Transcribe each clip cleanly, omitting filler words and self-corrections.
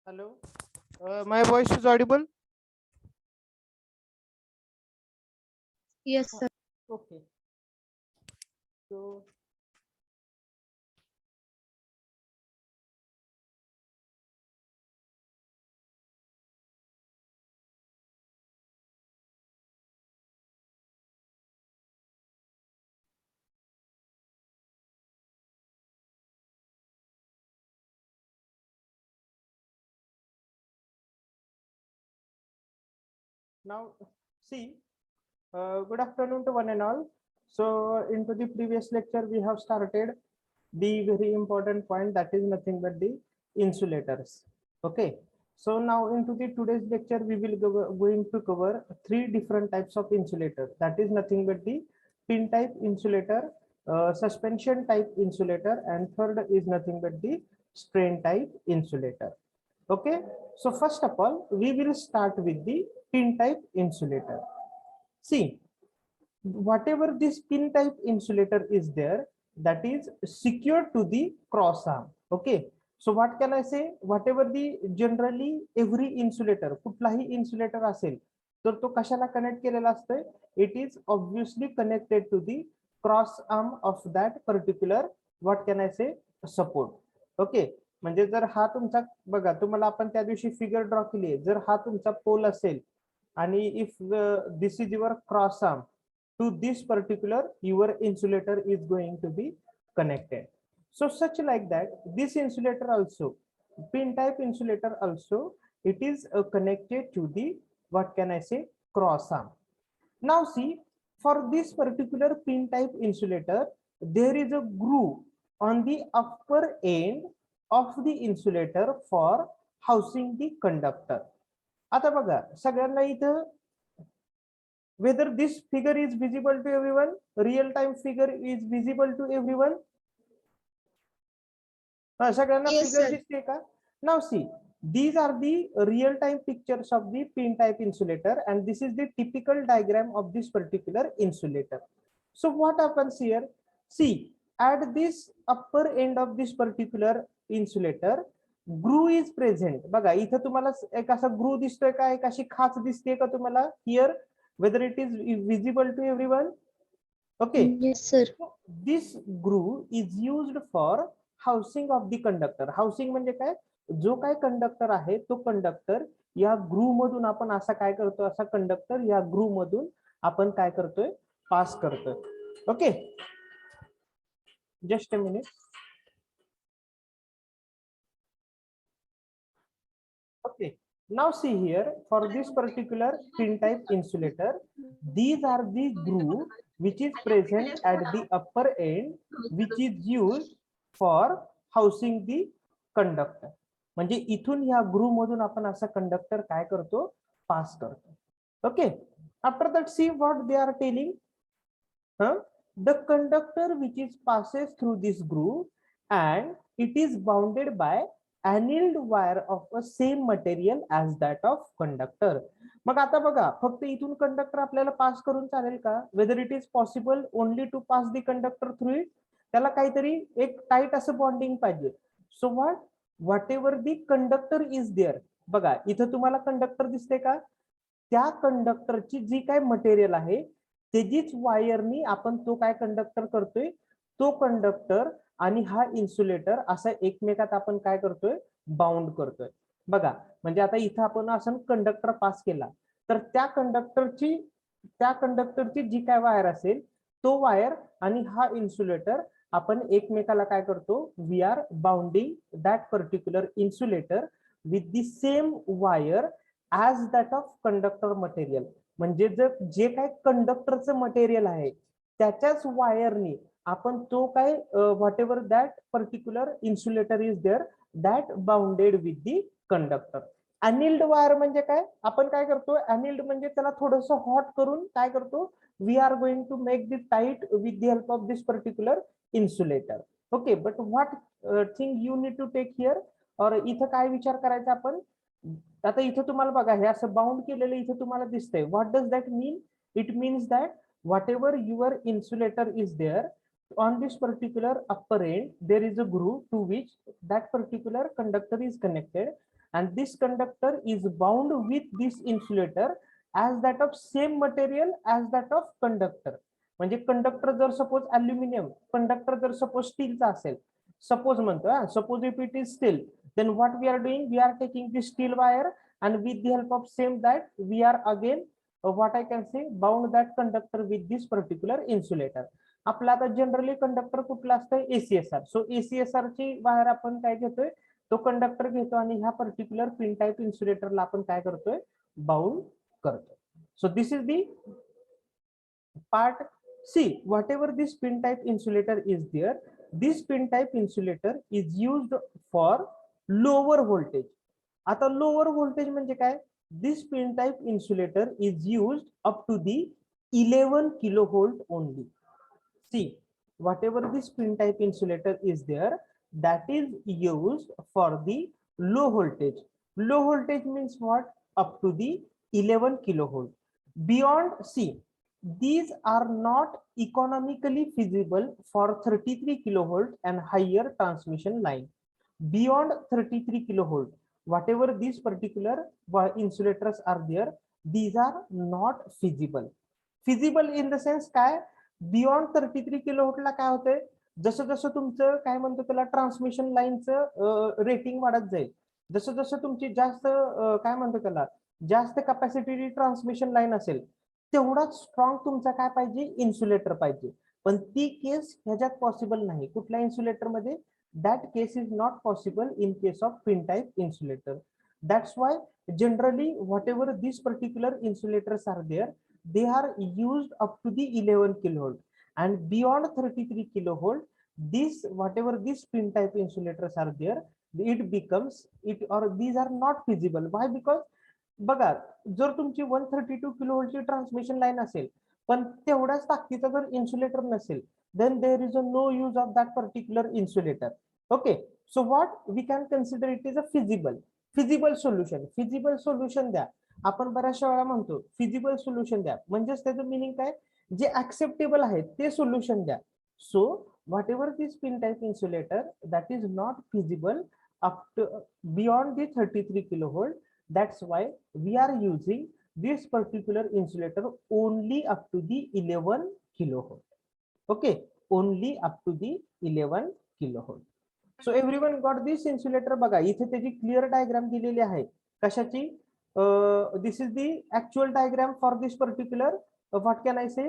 Hello, my voice is audible? Yes, sir. Okay. So, now see, good afternoon to one and all. So, into the previous lecture, we have started the very important point, that is nothing but the insulators. Okay. So now into the today's lecture, we will going to cover three different types of insulator. That is nothing but the pin type insulator, suspension type insulator, and third is nothing but the strain type insulator. Okay. So first of all, we will start with the pin type insulator. See, whatever this pin type insulator is there, that is secured to the cross arm. Okay, so what can I say, whatever the generally every insulator कुठलाही insulator असेल तर तो कशाला connect केलेला असतोय, it is obviously connected to the cross arm of that particular what can I say support. Okay, म्हणजे जर हा तुमचा बघा तुम्हाला आपण त्या दिवशी फिगर ड्रॉ केली आहे, जर हा तुमचा पोल असेल आणि if this is your cross arm to this particular your insulator is going to be connected. So such like that this insulator also, pin type insulator also, it is connected to the what can I say cross arm. Now see, for this particular pin type insulator there is a groove on the upper end of the insulator for housing the conductor. आता बघा सगळ्यांना इथं whether this figure is visible to everyone, real time figure is visible to everyone. सगळ्यांना Yes, figure sir. दिसते का? Now see, these are the real time pictures of the pin type insulator and this is the typical diagram of this particular insulator. So what happens here, see, at this upper end of this particular insulator groove is present. बघा इथं तुम्हाला एक असा groove दिसतोय का, एक अशी खाच दिसते का तुम्हाला here, whether it is visible to everyone? Okay. Yes, sir. This groove is used for housing of the conductor. Housing म्हणजे काय, जो काय कंडक्टर आहे तो कंडक्टर या ग्रूव मधून आपण असा काय करतो, असा कंडक्टर या ग्रूव मधून आपण काय करतोय, पास करतोय. Okay, just a minute. Okay, now see here for this particular pin type insulator, these are the groove which is present at the upper end which is used for housing the conductor. म्हणजे इथून या groove मधून आपण असा conductor काय करतो, pass करतो. Okay, after that see what they are telling. The conductor which is passes through this groove and it is bounded by annealed wire of a same material as that of conductor. मग आता बघा फक्त इथून conductor आपल्याला पास करून चालेल का, whether it is possible only to pass the conductor through it, त्याला काहीतरी एक टाइट असं बॉन्डिंग पाहिजे. So whatever the conductor is there, बघा इथं तुम्हाला कंडक्टर दिसते का, त्या कंडक्टरची जी काय मटेरियल आहे त्याचीच वायरनी आपण तो काय कंडक्टर करतोय, तो कंडक्टर आणि हा इन्सुलेटर असा एकमेकात आपण काय करतोय, बाउंड करतोय. बघा म्हणजे आता इथं आपण असं कंडक्टर पास केला तर त्या कंडक्टरची जी काय वायर असेल तो वायर आणि हा इन्सुलेटर आपण एकमेकाला काय करतो, we are bounding that particular insulator with the same wire as that of conductor material. म्हणजे जर जे काय कंडक्टरचं मटेरियल आहे त्याच्याच वायरनी आपण तो काय whatever that particular insulator is there that bounded with the conductor. Annealed wire म्हणजे काय, आपण काय करतो, अनिल्ड म्हणजे त्याला थोडंसं हॉट करून काय करतो, we are going to make the tight with the help of this particular insulator. Okay, but what thing you need to take here, और इथं काय विचार करायचा आपण, आता इथं तुम्हाला बघा हे असं बाउंड केलेलं इथं तुम्हाला दिसतंय. What does that mean, it means that whatever your insulator is there on this particular upper end there is a groove to which that particular conductor is connected and this conductor is bound with this insulator as that of same material as that of conductor. म्हणजे conductor जर suppose aluminium, conductor जर suppose स्टीलचा असेल, suppose म्हणतो, suppose if it is steel, then what we are doing, we are taking this steel wire and with the help of same that we are again what I can say bound that conductor with this particular insulator. आपला आता generally conductor कुठला असतं, ACSR. सो ACSR ची wire आपण काय घेतोय, तो conductor घेतो आणि ह्या पर्टिक्युलर पिन टाइप इन्सुलेटरला आपण काय करतोय, बाउंड करतो. So this is the part. See, whatever this pin type insulator is there, this pin type insulator is used for lower voltage. आता lower voltage म्हणजे काय, this pin type insulator is used up to the 11 kilovolt only. See, whatever this pin type insulator is there, that is used for the low voltage. Low voltage means what, up to the 11 kilovolt. Beyond, see, these are not economically feasible for 33 kilovolt and higher transmission line. Beyond 33 kilovolt, whatever these particular insulators are there, these are not feasible. Feasible in the sense काय, beyond 33 kilovolt ला काय होतंय, जसं जसं तुमचं काय म्हणतो त्याला transmission लाईनचं rating वाढत जाईल, जसं जसं तुमची जास्त काय म्हणतो त्याला जास्त कॅपॅसिटी ट्रान्समिशन लाईन असेल, तेवढाच स्ट्रॉंग तुमचा काय पाहिजे, इन्सुलेटर पाहिजे. पण ती केस ह्याच्यात पॉसिबल नाही. कुठल्या इन्सुलेटर मध्ये, that case is not possible in case of pin type insulator. That's why generally whatever this particular insulators are there, they are used up to the 11 kilovolt, and beyond 33 kilovolt, this whatever these pin type insulators are there, it becomes it or these are not feasible. Why? Because बघा, जर तुमची 132 kilovolt ची transmission line असेल पण तेवढ्याच ताकदीचा जर insulator नसेल, then there is a no use of that particular insulator. Okay, so what we can consider it is a feasible solution. Feasible solution द्या. आपण बऱ्याचशा वेळा म्हणतो फिजिबल सोल्युशन द्या, म्हणजेच त्याचं मिनिंग काय, जे ऍक्सेप्टेबल आहे ते सोल्युशन द्या. So whatever this pin type insulator that is not feasible up to beyond the 33 kilovolt, that's why we are using this particular insulator only up to the 11 kilovolt. Okay, only up to the 11 kilovolt. So everyone got this insulator. बघा इथे त्याची clear diagram दिलेली आहे. कशाची, this is the actual diagram for this particular what can I say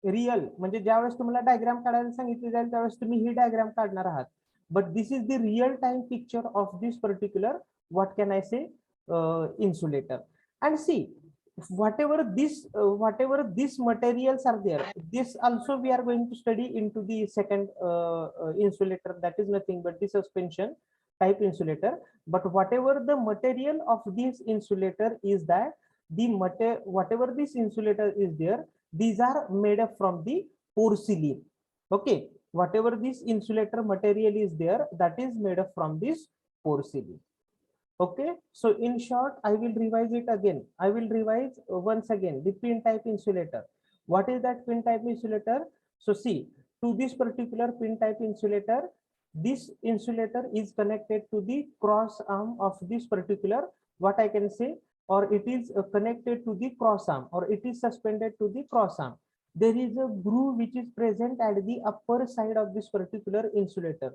real, म्हणजे ज्यावेळेस तुम्हाला diagram काढायला सांगितले जाईल त्यावेळेस तुम्ही ही डायग्राम काढणार आहात. But this is the real time picture of this particular what can I say insulator. And see, whatever these materials are there, this also we are going to study into the second insulator, that is nothing but the suspension type insulator. But whatever the material of this insulator is, that the whatever this insulator is there, these are made up from the porcelain. Okay, whatever this insulator material is there, that is made up from this porcelain. Okay, so in short I will revise it again. I will revise once again the pin type insulator. What is that pin type insulator? So see, to this particular pin type insulator, this insulator is connected to the cross arm of this particular what I can say, or it is connected to the cross arm, or it is suspended to the cross arm. There is a groove which is present at the upper side of this particular insulator.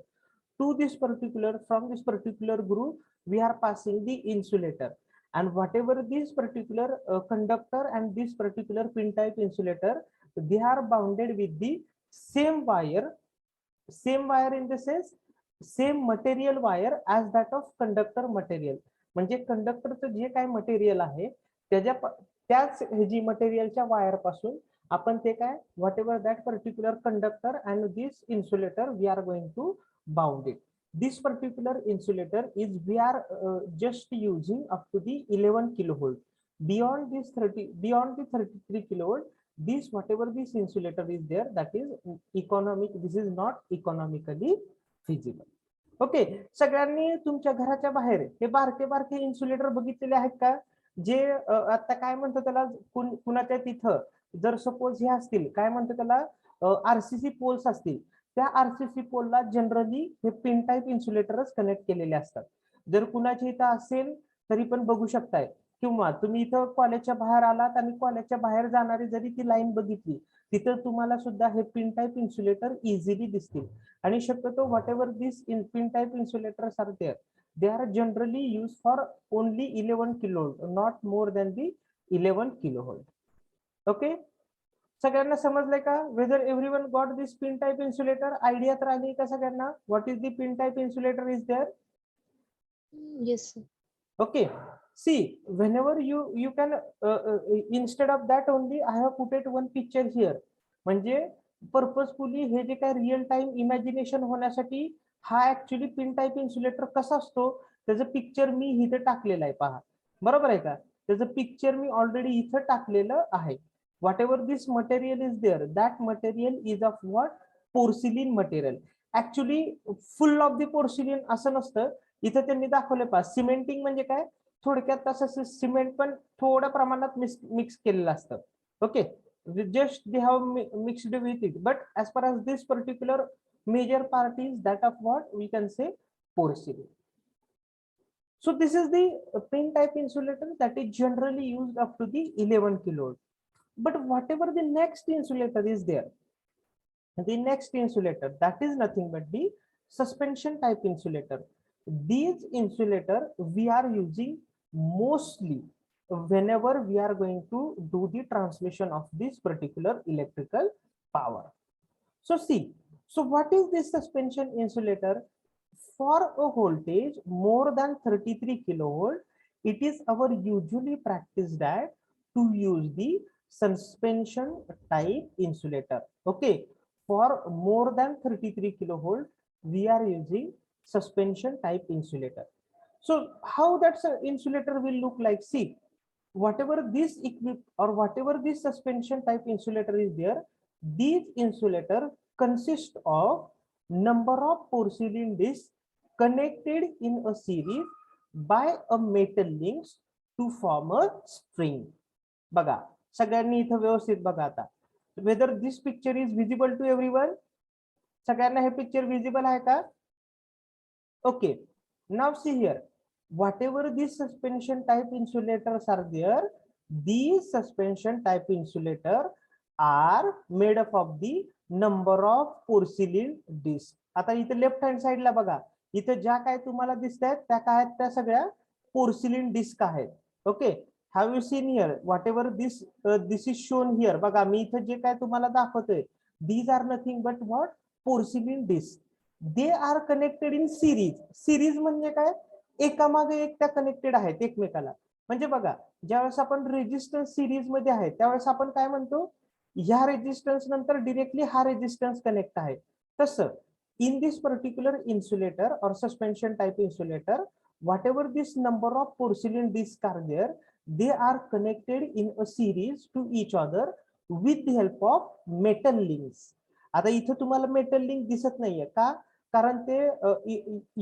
To this particular, from this particular groove we are passing the insulator, and whatever this particular conductor and this particular pin type insulator, they are bounded with the same wire in the sense same material wire as that of conductor material. म्हणजे कंडक्टरचं जे काय material आहे त्याच ह्याची मटेरियलच्या wire पासून आपण ते काय whatever that particular conductor and this insulator we are going to bound it. This particular insulator is we are just using up to the 11 kilovolt. Beyond the 33 kilovolt, this whatever this insulator is there, that is economic, this is not economically feasible. Okay, सगळ्यांनी तुमच्या घराच्या बाहेर हे बारके insulator बघितलेले आहेत का, जे आता काय म्हणतो त्याला कुणाच्या तिथं जर सपोज हे असतील काय म्हणतो त्याला आरसीसी पोल्स असतील, त्या आरसीसी पोलला जनरली हे पिन टाइप इन्सुलेटरच कनेक्ट केलेले असतात. जर कुणाच्या इथं असेल तरी पण बघू शकताय, किंवा तुम्ही इथं कॉलेजच्या बाहेर आलात आणि कॉलेजच्या बाहेर जाणारी जरी ती लाईन बघितली, तिथं तुम्हाला सुद्धा हे पिन टाईप इन्सुलेटर इझिली दिसतील. आणि शक्यतो whatever this pin type insulators are there, they are generally used for only 11 kilovolt, not more than the 11 kilovolt. Okay, सगळ्यांना समजलंय का? Whether everyone got this pin type insulator, idea तर आली का सगळ्यांना? What is the pin type insulator is there? Yes, sir. Okay, see, whenever you can instead of that only I have put it one picture here. म्हणजे purposefully हे जे काय real time imagination होण्यासाठी हा actually pin type insulator कसा असतो त्याचं picture मी इथे टाकलेलं आहे, पहा. बरोबर आहे का? त्याचं पिक्चर मी ऑलरेडी इथं टाकलेलं आहे. whatever this material is there, that material is of what? Porcelain material. Actually full of the porcelain असं नसतं. इथं त्यांनी दाखवलं पहा, सिमेंटिंग म्हणजे काय, थोडक्यात तसं सिमेंट पण थोड्या प्रमाणात मिक्स केलेलं असतं. Okay, just they have mixed with it, but as far as this particular major part is that of what we can say porcelain. So this is the pin type insulator that is generally used up to the 11 kilovolt. But whatever the next insulator is there, the next insulator, that is nothing but the suspension type insulator. These insulator we are using mostly whenever we are going to do the transmission of this particular electrical power. So see, so what is this suspension insulator? For a voltage more than 33 kilovolt, it is our usually practice that to use the suspension type insulator. Okay, for more than 33 kilovolt, we are using suspension type insulator. So how that insulator will look like? See, whatever this or whatever this suspension type insulator is there, these insulator consist of number of porcelain discs connected in a series by a metal links to form a string. बघा, सगळ्यांनी इथं व्यवस्थित बघा आता. Whether this picture is visible to everyone? सगळ्यांना हे picture visible आहे का? Okay, now see here, whatever these suspension type insulators are there, these suspension type insulator are made up of the number of porcelain discs. आता इथे left hand साइडला बघा, इथे ज्या काय तुम्हाला दिसत आहेत त्या काय आहेत, त्या सगळ्या पोर्सिलिन डिस्क आहेत. Okay, have you seen here whatever this is shown here? बघा, मी इथे जे काय तुम्हाला दाखवतोय, these are nothing but what? Porcelain disc. They are connected in series. Series म्हणजे काय? एकामागे एक त्या कनेक्टेड आहेत एकमेकाला. म्हणजे बघा, ज्यावेळेस आपण रेजिस्टन्स सिरीज मध्ये आहे त्यावेळेस आपण काय म्हणतो, ह्या रेजिस्टन्स नंतर डिरेक्टली हा रेजिस्टन्स कनेक्ट आहे. तसं in this particular insulator or suspension type insulator, whatever this number of porcelain discs are there, they are connected in a series to each other with the help of metal links. आता इथे तुम्हाला metal link दिसत नाहीये का? कारण ते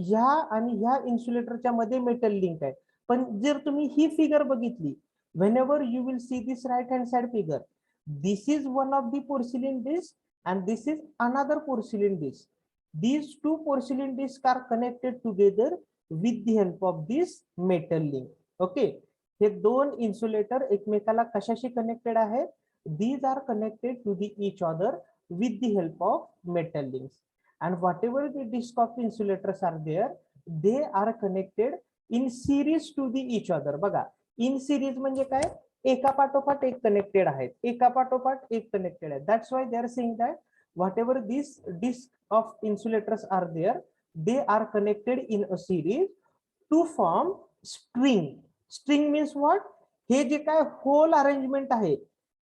ह्या आणि ह्या इन्सुलेटरच्या मध्ये मेटल लिंक आहे. पण जर तुम्ही ही फिगर बघितली, whenever you will see this right hand side figure, this is one of the porcelain disc and this is another porcelain disc. These two porcelain discs are connected together with the help of this metal link. Okay, हे दोन insulator एकमेकाला कशाशी connected आहेत? These are connected to the each other with the help of metal links. And whatever the disc of insulators are there, they are connected in series to the each other. बघा, in series म्हणजे काय? एका पाठोपाठ एक connected आहेत, एका पाठोपाठ एक कनेक्टेड आहे. That's why they are saying that whatever these discs of insulators are there, they are connected in a series to form string. String means what? हे जे काय whole arrangement आहे,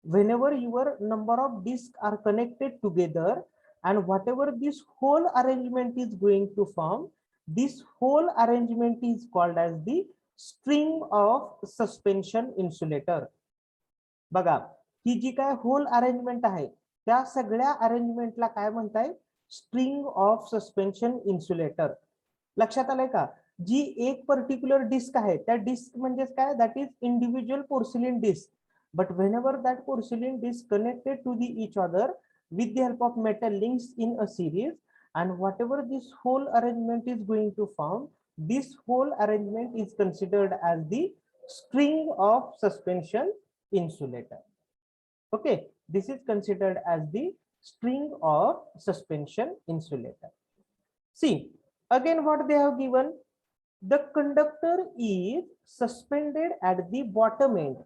whenever your number of discs are connected together and whatever this whole arrangement is going to form, this whole arrangement is called as the string of suspension insulator. बघा, ही जी काय whole arrangement आहे त्या सगळ्या अरेंजमेंटला काय म्हणताय? String of suspension insulator. लक्षात आलंय का? जी एक पर्टिक्युलर डिस्क आहे त्या डिस्क म्हणजे काय? That is individual porcelain disc. But whenever that porcelain disc connected to the each other with the help of metal links in a series, and whatever this whole arrangement is going to form, this whole arrangement is considered as the string of suspension insulator. Okay, this is considered as the string of suspension insulator. See, again what they have given, the conductor is suspended at the bottom end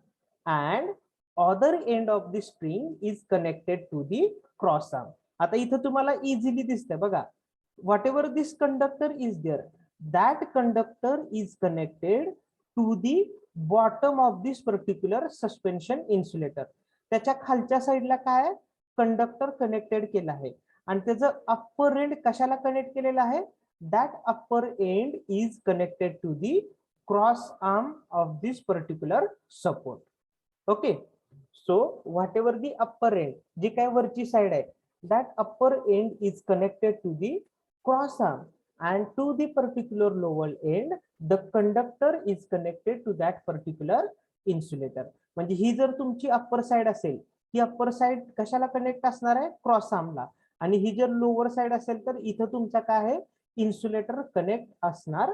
and other end of the string is connected to the cross arm. आता इथं तुम्हाला easily दिसतंय बघा, whatever this conductor is there, that conductor is connected to the bottom of this particular suspension insulator. त्याच्या खालच्या साईडला काय conductor connected केला आहे आणि त्याचं अप्पर एंड कशाला कनेक्ट केलेलं आहे, that upper end is connected to the cross arm of this particular support. Okay, so whatever the upper end, जी काय वरची साइड आहे, that upper end is connected to the cross arm and to the particular lower end the conductor is connected to that particular insulator. म्हणजे ही जर तुमची upper side असेल, ही upper side कशाला connect असणार आहे, क्रॉस आर्मला, आणि ही जर लोअर साइड असेल तर इथं तुमचा काय आहे, insulator connect asnar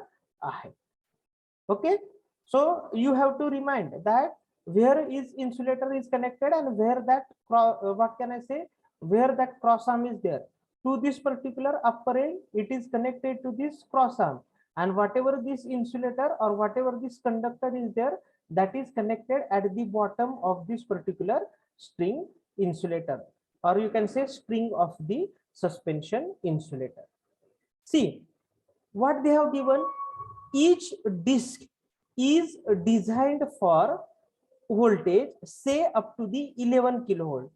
ahe. Okay, so you have to remind that where is insulator is connected and where that what can I say, where that cross arm is there. To this particular upper end it is connected to this cross arm, and whatever this insulator or whatever this conductor is there, that is connected at the bottom of this particular string insulator, or you can say string of the suspension insulator. See what they have given, each disc is designed for voltage say up to the 11 kilovolt.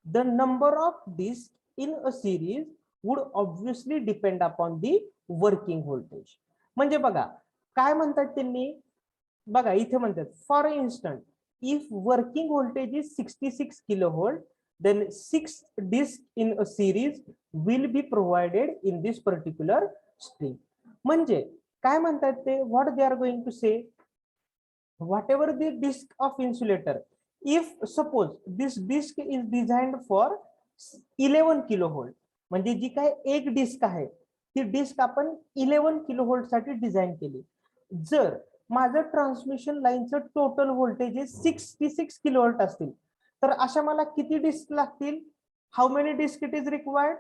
The number of discs in a series would obviously depend upon the working voltage. म्हणजे बघा काय म्हणतात त्यांनी, बघा इथे म्हणतात for instant if working voltage is 66 kilovolt, then 6 discs in a series will be provided in this particular string. म्हणजे काय म्हणतात ते, what they are going to say, whatever the disc of insulator, if suppose this disc is designed for 11 kilovolt, म्हणजे जी काय एक disc आहे ती disc आपण 11 किलोव्होल्ट साठी डिझाइन केली. जर माझं ट्रान्समिशन लाईनचं टोटल व्होल्टेज 66 किलोव्होल्ट असतील तर अशा मला किती डिस्क लागतील, how many disc it is required,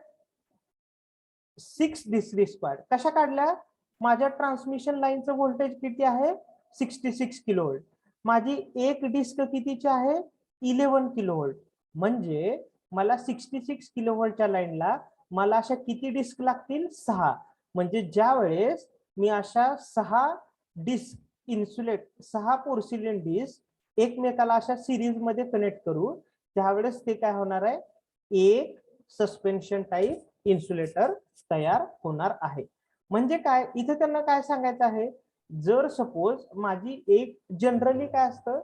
6 disc required. कशा काढल्या, माझ्या ट्रान्समिशन लाईनचं व्होल्टेज किती आहे 66 किलोव्होल्ट, माझी एक डिस्क कितीची आहे 11 किलोव्होल्ट, म्हणजे मला 66 किलोव्होल्टच्या लाईनला मला अशा किती डिस्क लागतील 6. म्हणजे ज्या वेळेस मी अशा 6 डिस्क इन्सुलेट 6 पोर्सिलेन डिस्क एकमेकाला अशा सिरीज मध्ये कनेक्ट करू त्यावेळेस ते काय होणार आहे, एक सस्पेन्शन टाइप इन्सुलेटर तयार होणार आहे. म्हणजे काय इथे त्यांना काय सांगायचं आहे, जर सपोज माझी एक जनरली काय असतं,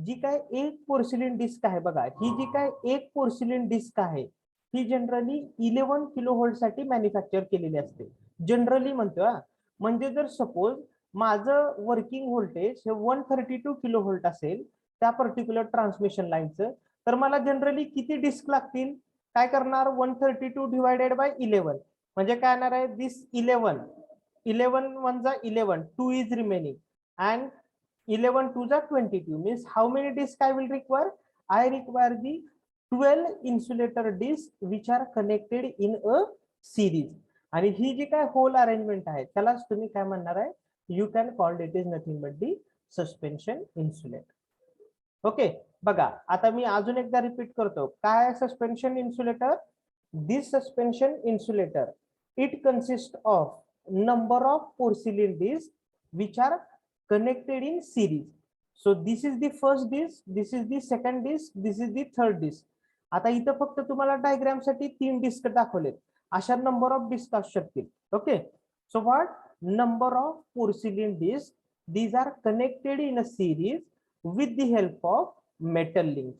जी काय एक पोर्सिलेन डिस्क आहे बघा, ही जी काय एक पोर्सिलेन डिस्क आहे ही जनरली 11 किलोव्होल्ट साठी मॅन्युफॅक्चर केलेली असते, जनरली म्हणतो. म्हणजे जर सपोज माझं वर्किंग व्होल्टेज हे 132 किलोव्होल्ट असेल त्या पर्टिक्युलर ट्रान्समिशन लाईनचं, तर मला जनरली किती डिस्क लागतील, काय करणार 132 डिवायडेड बाय 11, म्हणजे काय येणार आहे दिस 11 1 जा 11, 2 इज रिमेनिंग and 11 2 जा 22 means how many discs I will require, I require the 12 insulator discs which are connected in a series. आणि ही जी काय होल अरेंजमेंट आहे त्यालाच तुम्ही काय म्हणणार आहे, you can call it is nothing but the suspension insulator. ओके बघा आता मी अजून एकदा रिपीट करतो, काय suspension insulator, this suspension insulator it consist of number of porcelain disc which are connected in series. So this is the first disc, this is the second disc, this is the third disc. आता इथं फक्त तुम्हाला diagram साठी 3 disc दाखवलेत, अशा number of disc असू शकतील. Okay so what number of porcelain disc, these are connected in a series with the help of metal links.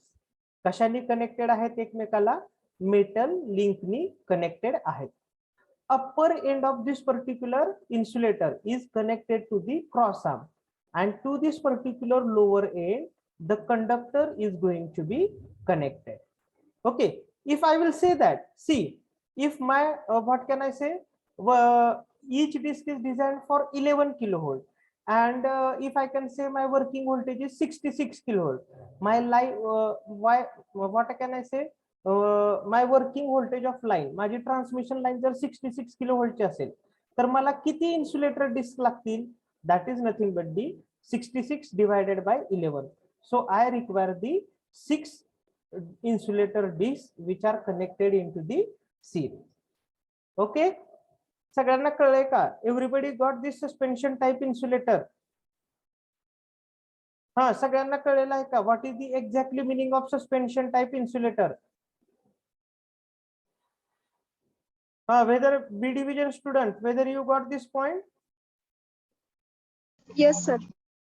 कशाने connected आहेत एकमेकाला, मेटल लिंकनी कनेक्टेड आहेत. Upper end of this particular insulator is connected to the cross arm and to this particular lower end the conductor is going to be connected. Okay, if I will say that, see if my what can I say, each disk is designed for 11 kilovolt, and if I can say my working voltage is 66 kilovolt, my line what can I say, my working voltage of line, माझी transmission line जर 66 kilovolt ची असेल तर मला किती insulator disc लागतील, that is nothing but the 66 divided by 11. So I require the 6 insulator discs which are connected into the series. Okay, सगळ्यांना कळलंय का? Everybody got this suspension type insulator? हा, सगळ्यांना कळलेलं आहे का? What is the exactly meaning of suspension type insulator? Whether B division student, whether you got this point? Yes, sir.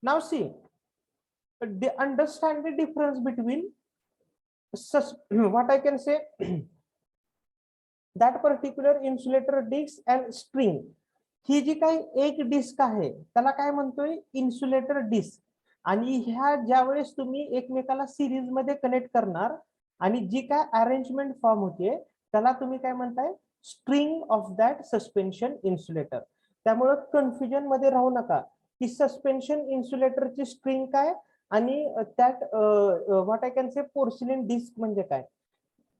Now see, understand the difference between what I can say that particular insulator disc and string. ही जी काही एक disc आहे त्याला काय म्हणतोय, insulator disc. आणि ह्या ज्या वेळेस तुम्ही एकमेकाला सिरीज मध्ये कनेक्ट करणार आणि जी काय अरेंजमेंट फॉर्म होते त्याला तुम्ही काय म्हणताय, string of that suspension insulator. त्यामुळे कन्फ्युजन मध्ये राहू नका की सस्पेन्शन इन्सुलेटरची स्ट्रिंग काय आणि त्यात what I can say porcelain disc म्हणजे काय.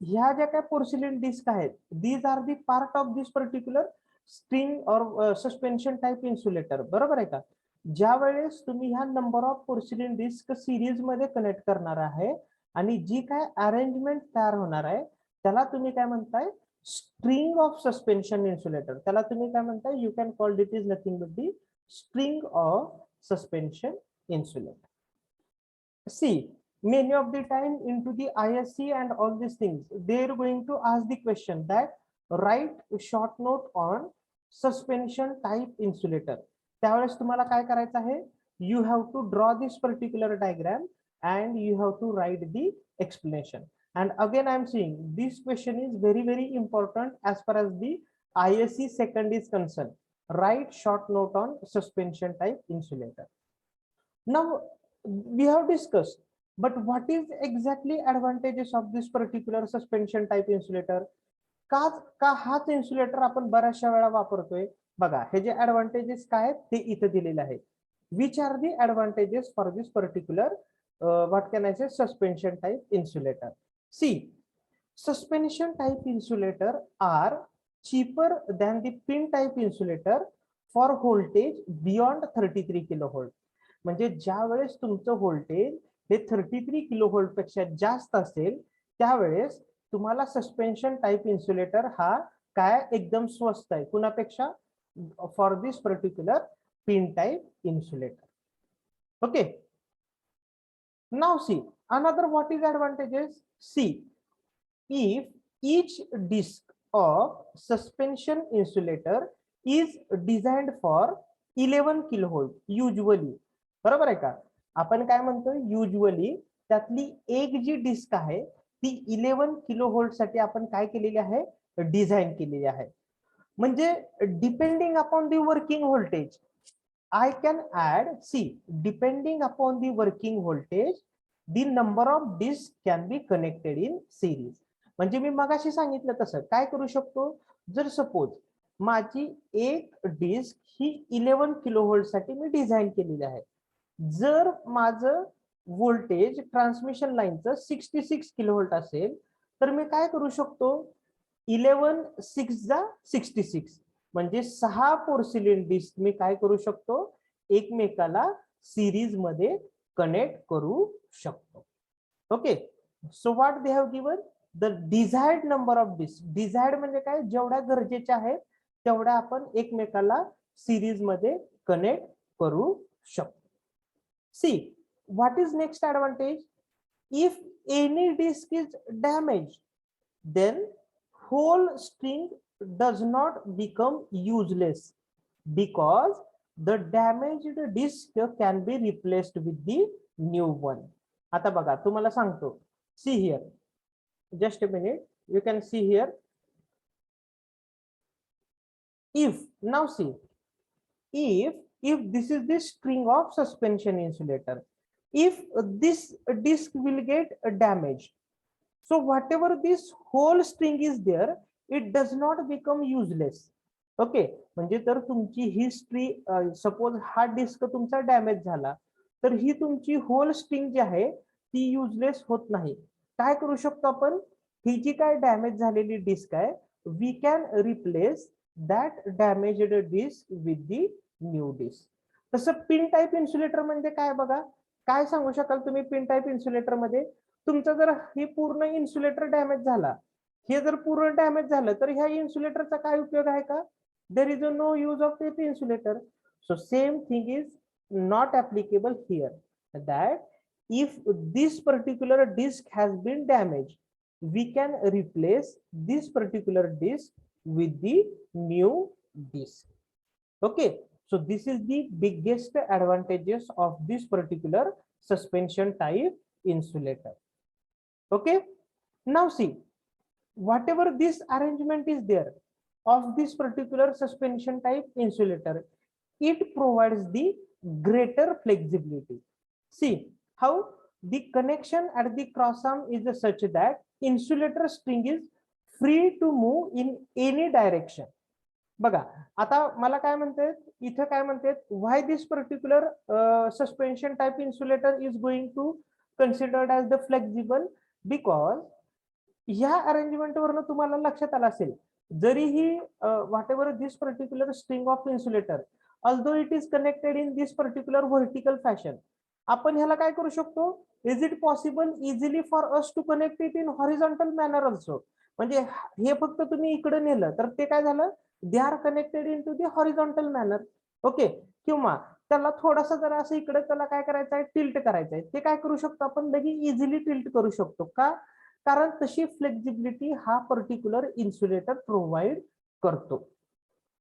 ह्या ज्या काय पोर्सिलिन डिस्क आहेत, these are the part of this particular string और सस्पेन्शन टाइप इन्सुलेटर. बरोबर आहे का? ज्या वेळेस तुम्ही ह्या number of porcelain disc series मध्ये कनेक्ट करणार आहे आणि जी काय अरेंजमेंट तयार होणार आहे त्याला तुम्ही काय म्हणताय, स्ट्रिंग ऑफ सस्पेन्शन इन्सुलेटर. त्याला तुम्ही काय म्हणताय, you can call it is nothing but the string of suspension insulator. See, many of the time into the ISC and all these things, they are going to ask the question that write short note on suspension type insulator. त्यावेळेस तुम्हाला काय करायचं आहे, you have to draw this particular diagram and you have to write the explanation. And again I am saying this question is very very important as far as the ISC second is concerned. Write short note on suspension type insulator. Now we have discussed, but what is exactly advantages of this particular suspension type insulator? का हाच insulator आपण बऱ्याचशा वेळा वापरतोय. बघा हे जे advantages काय आहेत ते इथे दिलेले आहेत. Which are the advantages for this particular what can I say suspension type insulator. See, suspension type insulator are cheaper than the pin type insulator for voltage beyond 33 kilovolt. म्हणजे ज्या वेळेस तुमचं व्होल्टेज हे 33 किलोव्होल्ट पेक्षा जास्त असेल त्यावेळेस तुम्हाला suspension type insulator हा काय एकदम स्वस्त आहे कुणापेक्षा, for this particular pin type insulator. Okay, now see another what is advantages. See, if each disc of suspension insulator is designed for 11 kilovolt usually. बरोबर आहे का? आपण काय म्हणतोय, युजली त्यातली एक जी डिस्क आहे ती 11 किलोव्होल्ट साठी आपण काय केलेली आहे, डिझाइन केलेली आहे. म्हणजे depending upon the working voltage I can add, see, depending upon the working voltage the number of disc can be connected in series. म्हणजे मी मगाशी सांगितलं तसं काय करू शकतो, जर सपोज माझी एक डिस्क ही 11 किलोव्होल्ट साठी मी डिझाइन केलेली आहे. जर माझं व्होल्टेज ट्रान्समिशन लाईनचं 66 किलोव्होल्ट असेल तर मी काय करू शकतो, 11 6 जा 66 म्हणजे 6 पोर्सिलिन डिस्क मी काय करू शकतो, एकमेकाला सिरीज मध्ये कनेक्ट करू शकतो. Okay, so what they have given, the desired number of disc. Desired म्हणजे काय, जेवढ्या गरजेच्या आहेत तेवढ्या आपण एकमेकाला सिरीज मध्ये कनेक्ट करू शकतो. See, what is next advantage? If any disk is damaged, then whole string does not become useless because the damaged disk can be replaced with the new one. आता बघा तुम्हाला सांगतो, see here, just a minute, you can see here. If, now see, if this is the string of suspension insulator, if this disk will get damaged, so whatever this whole string is there, it does not become useless. Okay, म्हणजे जर तुमची history suppose हा disc तुमचा damage झाला, तर ही तुमची whole string जी आहे ती युजलेस होत नाही. काय करू शकतो आपण, ही जी काय डॅमेज झालेली डिस्क आहे, we can replace that damaged disc with the new disc. तसं पिन टाईप इन्सुलेटर म्हणजे काय बघा, काय सांगू शकाल तुम्ही पिन टाईप इन्सुलेटर मध्ये, तुमचं जर हे पूर्ण इन्सुलेटर डॅमेज झाला, हे जर पूर्ण डॅमेज झालं, तर ह्या इन्सुलेटरचा काय उपयोग आहे का? There is no use of tape insulator. So same thing is not applicable here. That if this particular disc has been damaged, we can replace this particular disc with the new disc. Okay, so this is the biggest advantages of this particular suspension type insulator. Okay, now see, whatever this arrangement is there of this particular suspension type insulator, it provides the greater flexibility. See how the connection at the cross arm is such that insulator string is free to move in any direction. बघा, आता मला काय म्हणतात, इथं काय म्हणतात, why this particular suspension type insulator is going to considered as the flexible, because ह्या arrangement वरनं तुम्हाला लक्षात आलं असेल, जरीही whatever this particular string of insulator, although it is connected in this particular vertical fashion, आपण ह्याला काय करू शकतो, is it possible easily for us to connect it in horizontal manner also. म्हणजे हे फक्त तुम्ही इकडे नेलं तर ते काय झालं, they are connected into the horizontal manner. Okay, किंवा त्याला थोडासा जरा असं इकडे त्याला काय करायचं आहे, टिल्ट करायचं आहे, ते काय करू शकतो आपण, लगेच इझिली टिल्ट करू शकतो. का? कारण तशी फ्लेक्झिबिलिटी हा पर्टिक्युलर इन्सुलेटर प्रोव्हाइड करतो.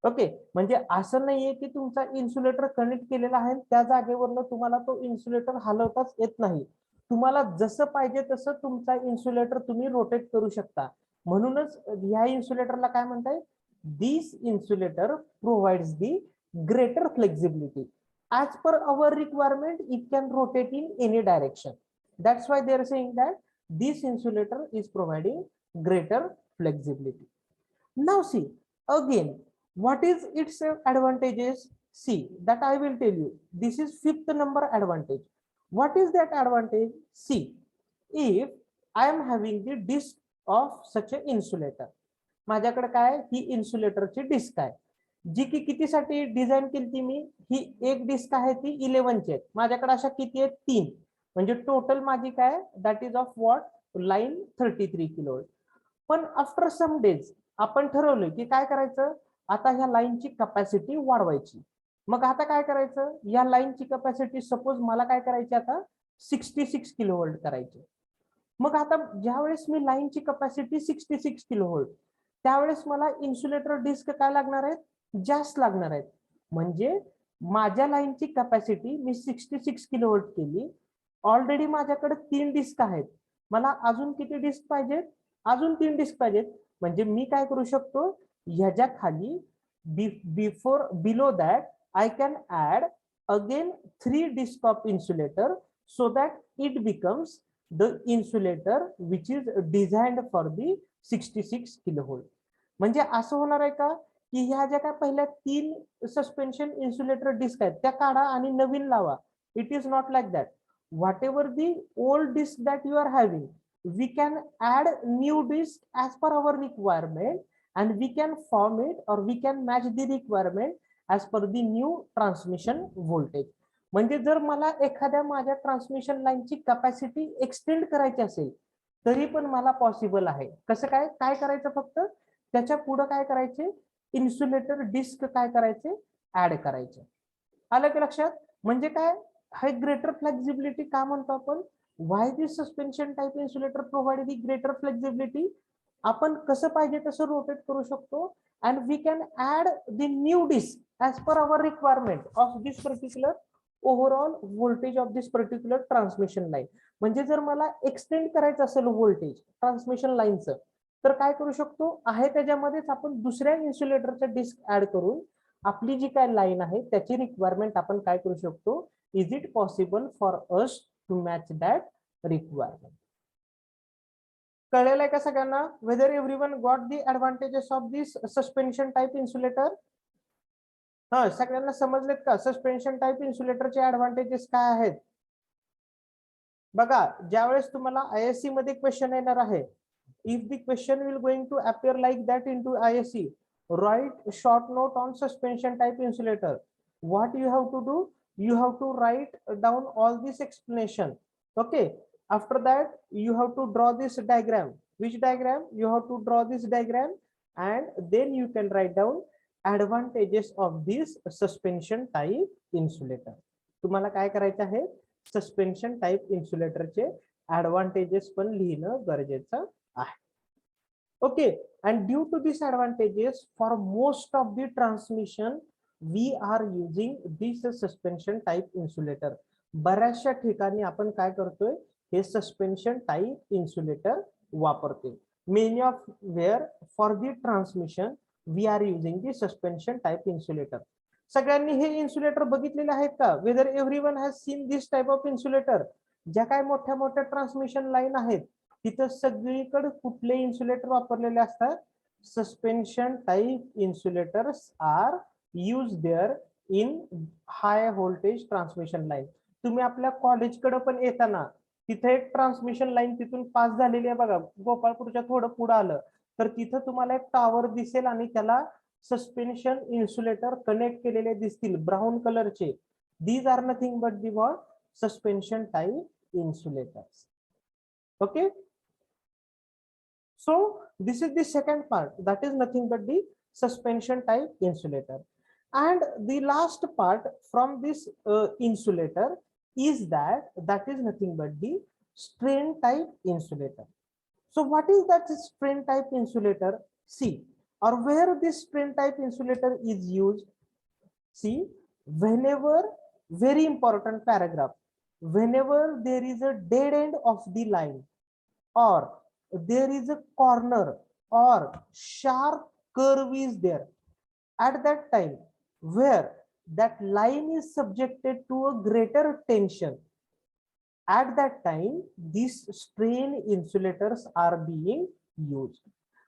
ओके, म्हणजे असं नाहीये की तुमचा इन्सुलेटर कनेक्ट केलेला आहे, त्या जागेवरनं तुम्हाला तो इन्सुलेटर हलवताच येत नाही. तुम्हाला जसं पाहिजे तसं तुमचा इन्सुलेटर तुम्ही रोटेट करू शकता. म्हणूनच ह्या इन्सुलेटरला काय म्हणताय, this insulator provides the greater flexibility. As per our requirement it can rotate in any direction. That's why they are saying that this insulator is providing greater flexibility. Now see again, what is its advantages? See, that I will tell you. This is fifth number advantage. What is that advantage? See, if I am having the disc of such a insulator, माझ्याकडे काय, ही इन्सुलेटरची disc आहे, जी की कितीसाठी design केली मी, ही एक disc आहे ती 11 ची आहे, माझ्याकडे अशा किती आहेत, 3, म्हणजे टोटल माझी काय, that is of what, line 33 kilo. पण आफ्टर सम डेज आपण ठरवलं की काय करायचं, आता ह्या लाईनची कॅपॅसिटी वाढवायची. मग आता काय करायचं, या लाईनची कॅपॅसिटी सपोज मला काय करायची, आता 66 किलो व्होल्ट करायची. मग आता ज्यावेळेस मी लाईनची कॅपॅसिटी 66 किलो व्होल्ट, त्यावेळेस मला इन्सुलेटर डिस्क काय लागणार आहेत, जास्त लागणार आहेत. म्हणजे माझ्या लाईनची कॅपॅसिटी मी 66 किलो व्होल्ट केली, ऑलरेडी माझ्याकडे 3 डिस्क आहेत, मला अजून किती डिस्क पाहिजेत, अजून 3 डिस्क पाहिजेत. म्हणजे मी काय करू शकतो, ह्याच्या खाली below that I can add again 3 disc of insulator, so that it becomes the insulator which is designed for the 66 kilo volt. म्हणजे असं होणार आहे का, की ह्या ज्या काय पहिल्या 3 सस्पेन्शन इन्सुलेटर डिस्क आहेत त्या काढा आणि नवीन लावा. It is not like that. Whatever the old disk that you are having, we can add new disk as per our requirement, and we can form it or we can match the requirement as per the new transmission voltage. म्हणजे जर मला एखाद्या माझ्या transmission लाईनची capacity extend करायची असेल तरी पण मला पॉसिबल आहे. कसं काय, काय करायचं, फक्त त्याच्या पुढे काय करायचे, इन्सुलेटर डिस्क काय करायचे, ऍड करायचे. आलं की लक्षात? म्हणजे काय, हाय ग्रेटर फ्लेक्झिबिलिटी का म्हणतो आपण, why this suspension type insulator provide the greater flexibility. आपण कसं पाहिजे तसं रोटेट करू शकतो, and we can add the new disc as per our requirement of this particular overall voltage of this particular transmission line. म्हणजे जर मला extend करायचं असेल व्होल्टेज ट्रान्समिशन लाईनचं, तर काय करू शकतो, आहे त्याच्यामध्येच आपण दुसऱ्या इन्सुलेटरच्या डिस्क ऍड करून आपली जी काय लाईन आहे त्याची रिक्वायरमेंट आपण काय करू शकतो, is it possible for us to match that requirement. कळलेलं आहे का सगळ्यांना? Whether everyone got the advantages of this suspension type insulator? हा, सगळ्यांना समजलेत का सस्पेन्शन टाइप इन्सुलेटरचे ऍडव्हान्टेजेस काय आहेत? बघा, ज्यावेळेस तुम्हाला आयएससी मध्ये क्वेश्चन येणार आहे, if the question will going to appear like that in to ISC, write short note on suspension type insulator. What you have to do? You have to write down all this explanation. Okay, after that you have to draw this diagram. Which diagram? You have to draw this diagram, and then you can write down advantages of this suspension type insulator. तुम्हाला काय करायचं आहे? Suspension type इन्सुलेटरचे advantages पण लिहिणं गरजेचं आहे. Okay, and due to these advantages, for most of the transmission we are using this suspension type insulator. बऱ्याचशा ठिकाणी आपण काय करतोय? हे सस्पेन्शन टाइप इन्सुलेटर वापरतोय. Many of where for the transmission we are using the suspension type insulator. सगळ्यांनी हे insulator बघितलेले आहेत का? Whether everyone has seen this type of insulator. ज्या काय मोठ्या मोठ्या ट्रान्समिशन लाईन आहेत तिथं सगळीकडे कुठले इन्सुलेटर वापरलेले असतात? Suspension type insulators are use there in high voltage transmission line. तुम्ही आपल्या कॉलेजकडे पण येताना तिथे एक ट्रान्समिशन लाईन तिथून पास झालेली आहे बघा, गोपाळपूरच्या थोडं पुढे आलं तर तिथं तुम्हाला एक टावर दिसेल आणि त्याला सस्पेन्शन इन्सुलेटर कनेक्ट केलेले दिसतील ब्राऊन कलरचे. These are nothing but the what? Suspension type insulators. Okay, so this is the second part, that is nothing but the suspension type insulator. And the last part from this insulator is that is nothing but the strain type insulator. So what is that strain type insulator? See, or where this strain type insulator is used? See, whenever, very important paragraph, whenever there is a dead end of the line, or there is a corner or sharp curve is there, at that time where that line is subjected to a greater tension, at that time these strain insulators are being used.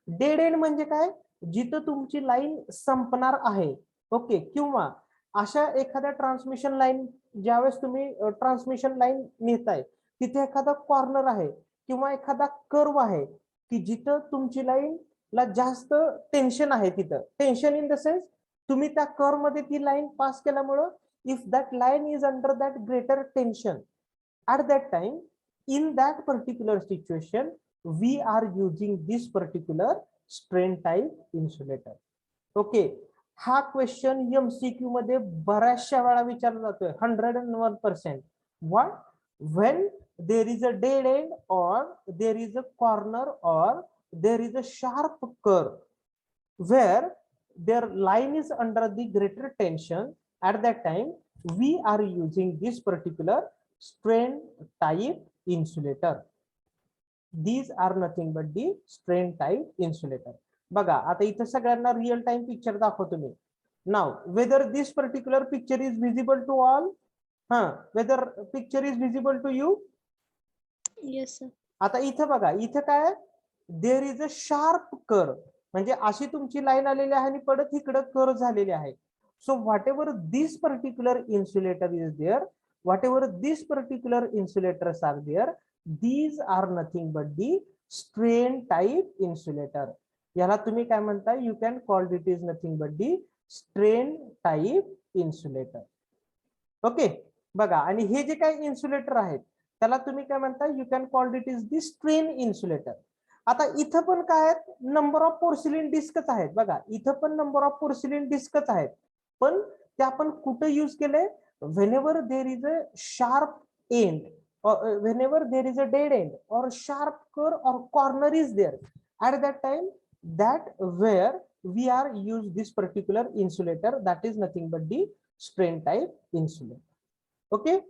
Dead end म्हणजे काय? जिथं तुमची line संपणार आहे. Okay, किंवा अशा एखाद्या transmission line, ज्यावेळेस तुम्ही ट्रान्समिशन लाईन नेताय तिथे एखादा कॉर्नर आहे किंवा एखादा कर्व आहे की जिथं तुमची लाईन ला जास्त टेन्शन आहे. तिथं टेन्शन इन द सेन्स तुम्ही त्या कर्व मध्ये ती लाईन पास केल्यामुळं if that line is under that greater tension, at that time in that particular situation we are using this particular strain type insulator. Okay, हा question MCQ मध्ये बऱ्याचशा वेळा विचारला जातोय, 101%. What? When there is a dead end or there is a corner or there is a sharp curve where their line is under the greater tension, at that time we are using this particular strain type insulator. These are nothing but the strain type insulator. बघा, आता इथं सगळ्यांना real time picture दाखवतो मी. Now whether this particular picture is visible to all? Whether picture is visible to you? Yes, sir. आता इथं बघा, इथं काय? There is a sharp curve, म्हणजे अशी तुमची लाईन आलेली आहे आणि परत इकडं कर्व झालेली आहे. So whatever this particular insulator is there, whatever this particular insulators are there, these are nothing but the strain type insulator. याला तुम्ही काय म्हणता? You can call it is nothing but the strain type insulator. Okay, बघा, आणि हे जे काही insulator आहेत त्याला तुम्ही काय म्हणता? You can call it is the strain insulator. आता इथं पण काय आहेत? नंबर ऑफ पोर्सिलिन डिस्कच आहेत. बघा, इथं पण नंबर ऑफ पोर्सिलिन डिस्कच आहेत, पण ते आपण कुठे यूज केले? Whenever there is a sharp and, whenever there is a dead end or sharp curve or corner is there, at that time that where we are use this particular insulator, that is nothing but the strain type insulator. Okay,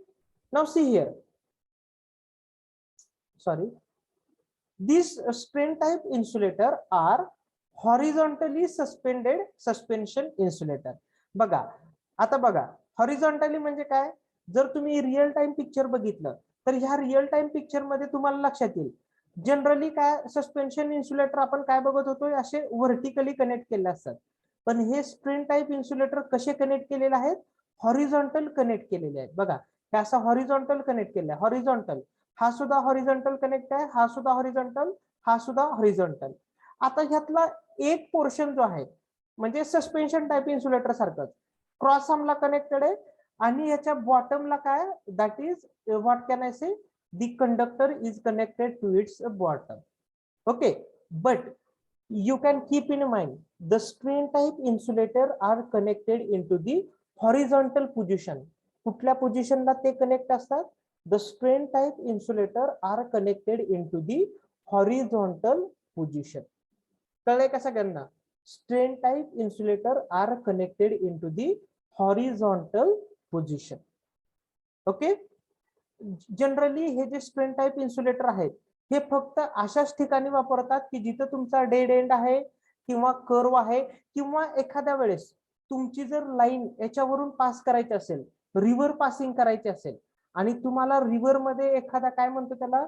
now see here, sorry, these strain type insulator are horizontally suspended suspension insulator. बघा, आता बघा, horizontally म्हणजे काय? जर तुम्ही real time picture बघितलं तर ह्या रिअल टाइम पिक्चर मध्ये तुम्हाला लक्षात येईल जनरली काय सस्पेन्शन इन्सुलेटर आपण काय बघत होतो, असे व्हर्टिकली कनेक्ट केले असतात, पण हे स्ट्रेन टाईप इन्सुलेटर कसे कनेक्ट केलेले आहेत, हॉरिझॉन्टल कनेक्ट केलेले आहेत. बघा हे असं हॉरिझॉन्टल कनेक्ट केलं आहे, हॉरिझॉन्टल, हा सुद्धा हॉरिझॉन्टल कनेक्ट आहे, हा सुद्धा हॉरिझॉन्टल, हा सुद्धा हॉरिझॉन्टल. आता ह्यातला एक पोर्शन जो आहे म्हणजे सस्पेन्शन टाईप इन्सुलेटर सारखंच क्रॉस आर्मला कनेक्टेड आहे, आणि याच्या बॉटमला काय, that is what can I से, the conductor is connected to its bottom. Okay, but you can keep in mind the strain type insulator are connected into the horizontal position. कुठल्या पोझिशनला ते connect असतात, the strain type insulator are connected into the horizontal position. कळलंय का सगळ्यांना, strain type insulator are connected into the horizontal position. Okay, generally हे जे strain type insulator आहेत हे फक्त अशाच ठिकाणी वापरतात की जिथं तुमचा डेड एंड आहे किंवा कर्व आहे, किंवा एखाद्या वेळेस तुमची जर लाईन याच्यावरून पास करायची असेल, रिव्हर पासिंग करायची असेल, आणि तुम्हाला रिव्हर मध्ये एखादा काय म्हणतो त्याला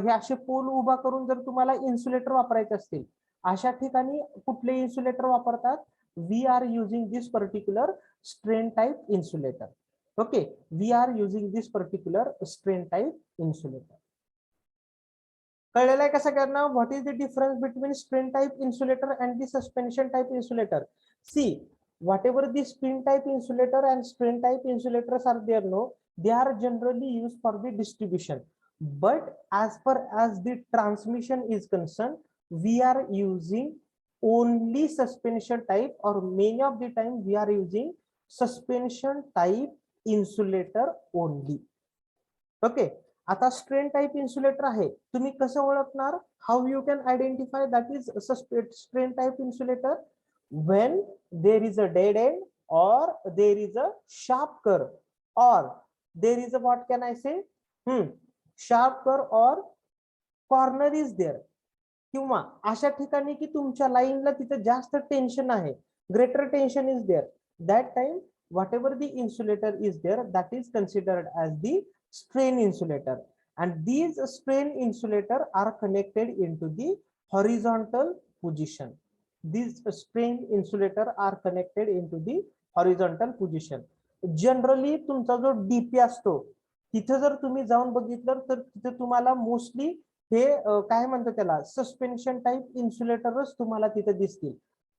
हे असे पोल उभा करून जर तुम्हाला इन्सुलेटर वापरायचे असतील, अशा ठिकाणी कुठले इन्सुलेटर वापरतात, we are using this particular strain type insulator. Okay, we are using this particular strain type insulator. कळलेलं आहे का सगळ्यांना, what is the difference between strain type insulator and the suspension type insulator? See, whatever the spin type insulator and strain type insulators are there, no, they are generally used for the distribution, but as far as the transmission is concerned, we are using only suspension type, or many of the time we are using suspension type insulator only. Okay, आता strain type insulator आहे, तुम्ही कसं ओळखणार, how you can identify that is strain type insulator, when there is a dead end or there is a sharp curve or there is a, what can I say, sharp curve or corner is there, किंवा अशा ठिकाणी की तुमच्या लाईनला तिथे जास्त tension आहे, greater tension is there, that time whatever the insulator is there, that is considered as the strain insulator, and these strain insulator are connected into the horizontal position. These strain insulator are connected into the horizontal position. Generally तुमचा जो DP असतो तिथे जर तुम्ही जाऊन बघितलं तर तिथे तुम्हाला मोस्टली हे काय म्हणतात त्याला, सस्पेन्शन टाइप इन्सुलेटरच तुम्हाला तिथे दिसतील.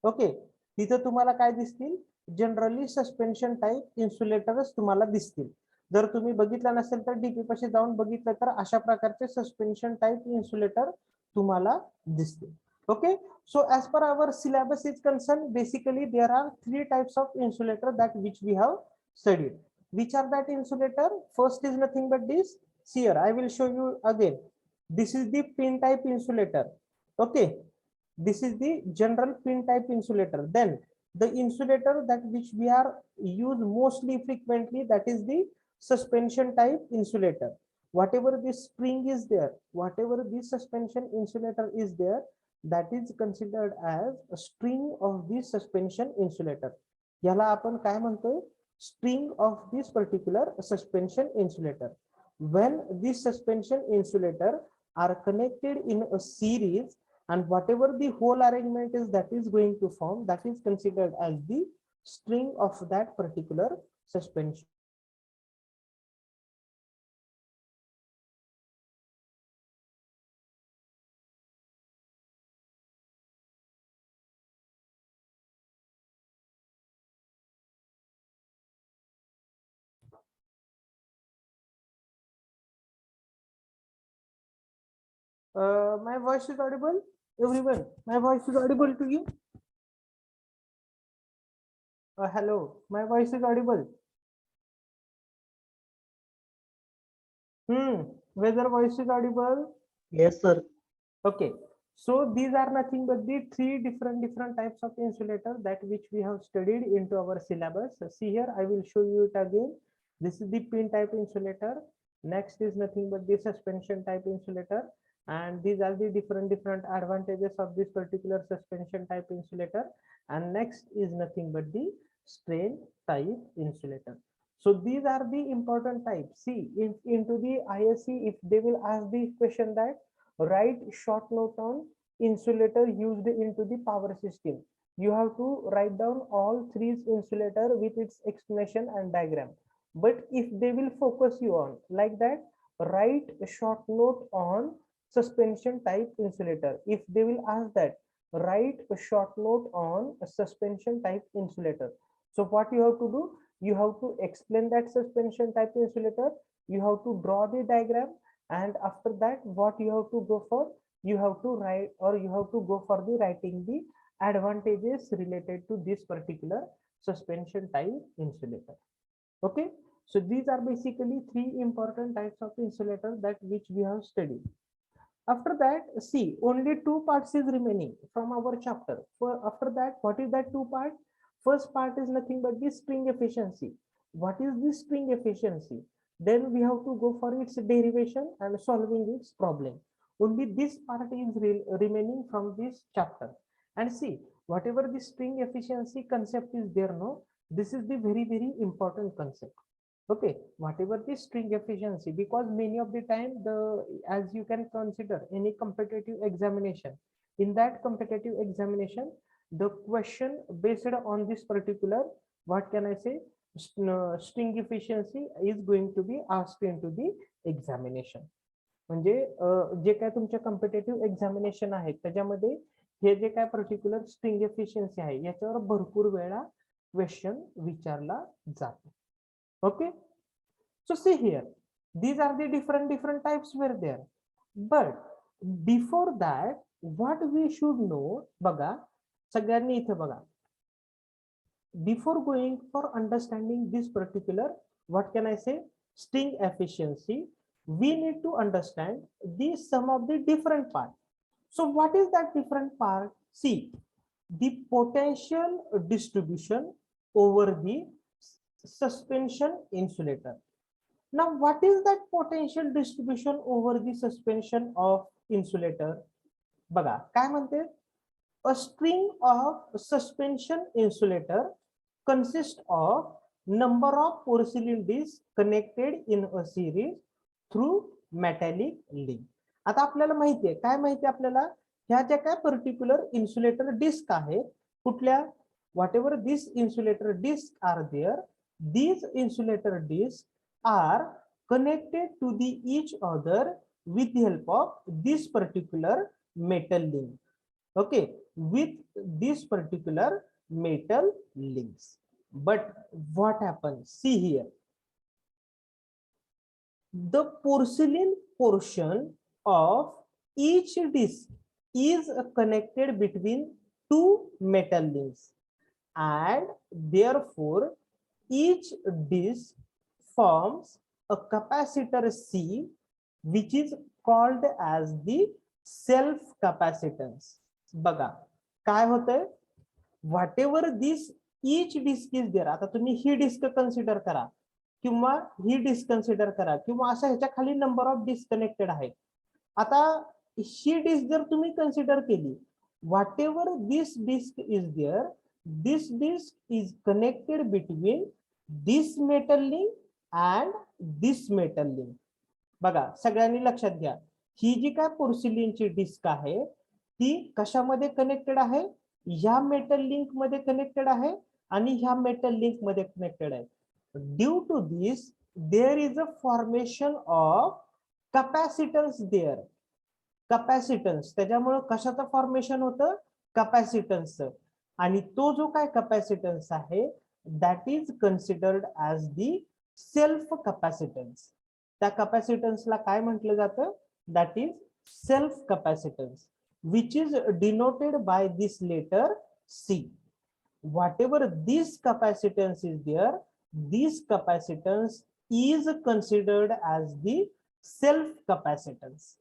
ओके, तिथे तुम्हाला काय दिसतील, जनरली सस्पेन्शन टाइप इन्सुलेटरच तुम्हाला दिसतील. जर तुम्ही बघितलं नसेल तर डीपी पाशी जाऊन बघितलं तर अशा प्रकारचे सस्पेन्शन टाइप इन्सुलेटर तुम्हाला दिसतील. Okay, so as per our syllabus is concerned, basically there are three types of insulator that which we have studied. Which are that insulator? First is nothing but this. See here, I will show you again. This is the pin type insulator. Okay, this is the general pin type insulator. Then the insulator that which we are use mostly frequently, that is the suspension type insulator. Whatever this spring is there, whatever this suspension insulator is there, that is considered as a string of this suspension insulator. याला आपण काय म्हणतोय, string of this particular suspension insulator. When this suspension insulator are connected in a series, and whatever the whole arrangement is that is going to form, that is considered as the string of that particular suspension. My voice is audible, everyone? My voice is audible to you? Hello, my voice is audible? Whether voice is audible? Yes, sir. Okay, so these are nothing but the three different types of insulator that which we have studied into our syllabus. See here, I will show you it again. This is the pin type insulator. Next is nothing but the suspension type insulator, and these are the different advantages of this particular suspension type insulator. And next is nothing but the strain type insulator. So these are the important types. See, if into the ISC, if they will ask the question that write short note on insulator used into the power system. You have to write down all three insulator with its explanation and diagram. But if they will focus you on like that, write a short note on suspension type insulator. If they will ask that, write a short note on a suspension type insulator. So what you have to do, you have to explain that suspension type insulator, you have to draw the diagram, and after that what you have to go for, you have to write, or you have to go for the writing the advantages related to this particular suspension type insulator. Okay, so these are basically three important types of insulator that which we have studied. After that, see, only two parts is remaining from our chapter. After that, what is that two part? First part is nothing but the string efficiency. What is the string efficiency? Then we have to go for its derivation and solving its problem. Only this part is remaining from this chapter. And see, whatever the string efficiency concept is there, no, this is the very important concept. Okay, whatever the string efficiency, because many of the time, as you can consider any competitive examination, in that competitive examination, the question based on this particular, what can I say, string efficiency is going to be asked into the examination. म्हणजे जे काय तुमच्या competitive examination आहेत त्याच्यामध्ये हे जे काय particular string efficiency आहे याच्यावर भरपूर वेळा क्वेश्चन विचारला जातो. Okay, so see here, these are the different types were there, but before that what we should know, बघा सगळ्यांनी इथे बघा, before going for understanding this particular, what can I say, string efficiency, we need to understand the sum of the different part. So what is that different part? See, the potential distribution over the suspension insulator. Now what is that potential distribution over the suspension of insulator? बघा काय म्हणते, a string of suspension insulator consists of number of porcelain discs connected in a series through metallic link. आता आपल्याला माहिती आहे, काय माहिती आहे आपल्याला, ह्या ज्या काय पर्टिक्युलर इन्सुलेटर डिस्क आहेत कुठल्या, whatever these insulator discs are there, these insulator discs are connected to the each other with the help of this particular metal link. Okay, with this particular metal links. But what happens, see here, the porcelain portion of each disc is connected between two metal links, and therefore each disc forms a capacitor C, which is called as the self capacitance. बघा काय होतंय, whatever this each disc is there, आता तुम्ही ही disc consider करा किंवा ही disc consider करा किंवा अशा ह्याच्या खाली नंबर ऑफ डिस्क कनेक्टेड आहेत. आता ही डिस्क जर तुम्ही कन्सिडर केली, whatever this disc is there, this disc is connected between this metal link and this metal link. बघा सगळ्यांनी लक्षात घ्या, ही जी काय पोर्सिलिनची डिस्क आहे ती कशामध्ये कनेक्टेड आहे, ह्या मेटल लिंक मध्ये कनेक्टेड आहे आणि ह्या मेटल लिंक मध्ये कनेक्टेड आहे. Due to this there is a formation of capacitance there. Capacitance त्याच्यामुळे कशाचं फॉर्मेशन होतं, कॅपॅसिटन्सचं, आणि तो जो काय कॅपॅसिटन्स आहे that is considered as the self capacitance. त्या कॅपॅसिटन्सला काय म्हटलं जातं, that is self capacitance, which is denoted by this letter C. Whatever this capacitance is there, this capacitance is considered as the self capacitance.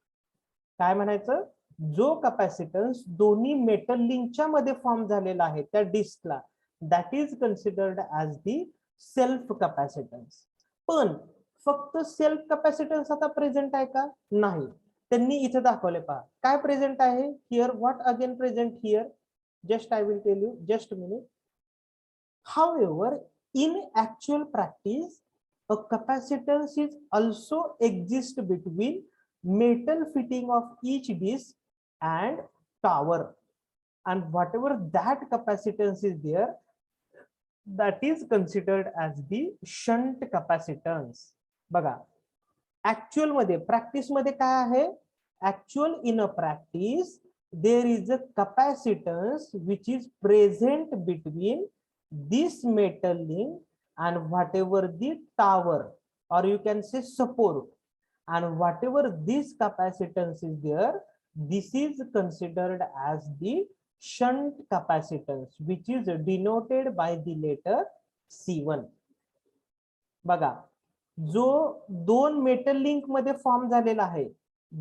काय म्हणायचं, जो capacitance दोन्ही metal लिंकच्या मध्ये form झालेला आहे त्या डिस्कला, that is considered as the self capacitance. पण फक्त सेल्फ कॅपॅसिटन्स आता प्रेझेंट आहे का, नाही, त्यांनी इथे दाखवले पहा काय प्रेझेंट आहे here, what again present here, just I will tell you, just minute. However, in actual practice, a capacitance is also exist between metal fitting of each disc and tower, and whatever that capacitance is there, that is considered as the shunt capacitance. बघा actual मध्ये practice मध्ये काय आहे, actual in a practice there is a capacitance which is present between this metal link and whatever the tower, or you can say support, and whatever this capacitance is there, this is considered as the shunt capacitance, which is denoted by the letter C1. बघा जो दोन metal link मध्ये form झालेला आहे,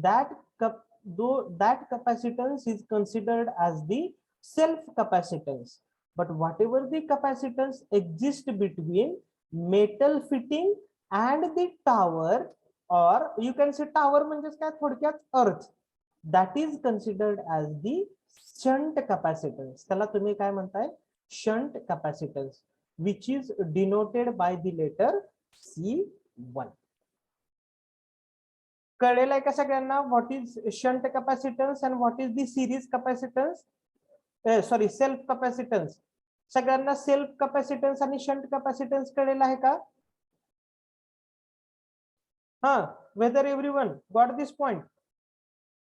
that capacitance is considered as the self capacitance. But whatever the capacitance exists between metal fitting and the tower, or you can say tower म्हणजे काय थोडक्यात अर्थ, that is considered as the shunt capacitance. त्याला तुम्ही काय म्हणताय, shunt capacitance, which is denoted by the letter C1. कळलेलं आहे का सगळ्यांना what is shunt capacitance and what is the series capacitance, sorry self capacitance. सगळ्यांना सेल्फ कॅपॅसिटन्स आणि शंट कॅपॅसिटन्स कळलेलं आहे का? हा, whether everyone got this point?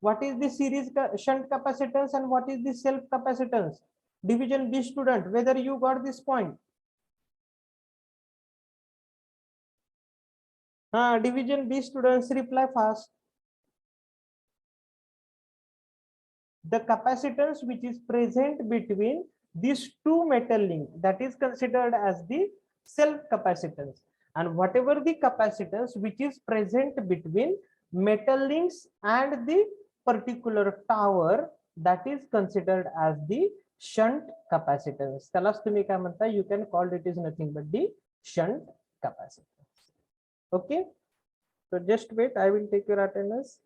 What is the series shunt capacitance and what is the self capacitance? Division B student, whether you got this point? Division B students, reply fast. The capacitance which is present between these two metal links, that is considered as the self capacitance, and whatever the capacitance which is present between metal links and the particular tower, that is considered as the shunt capacitance. त्यालाच तुम्ही काय म्हणता, you can call it is nothing but the shunt capacitance. Okay, so just wait, I will take your attendance.